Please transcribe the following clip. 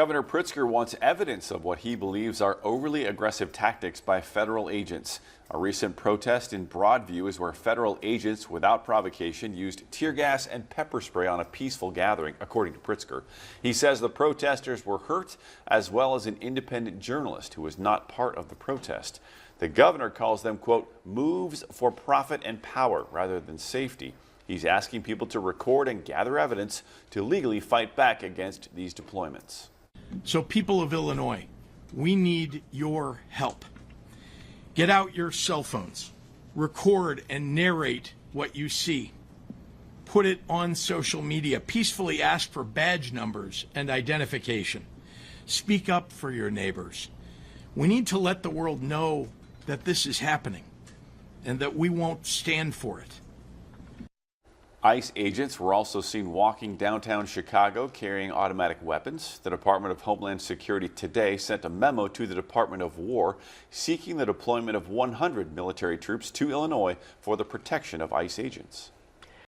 Governor Pritzker wants evidence of what he believes are overly aggressive tactics by federal agents. A recent protest in Broadview is where federal agents, without provocation, used tear gas and pepper spray on a peaceful gathering, according to Pritzker. He says the protesters were hurt, as well as an independent journalist who was not part of the protest. The governor calls them, quote, moves for profit and power rather than safety. He's asking people to record and gather evidence to legally fight back against these deployments. So people of Illinois, we need your help. Get out your cell phones, record and narrate what you see. Put it on social media. Peacefully ask for badge numbers and identification. Speak up for your neighbors. We need to let the world know that this is happening and that we won't stand for it. ICE agents were also seen walking downtown Chicago carrying automatic weapons. The Department of Homeland Security today sent a memo to the Department of War seeking the deployment of 100 military troops to Illinois for the protection of ICE agents.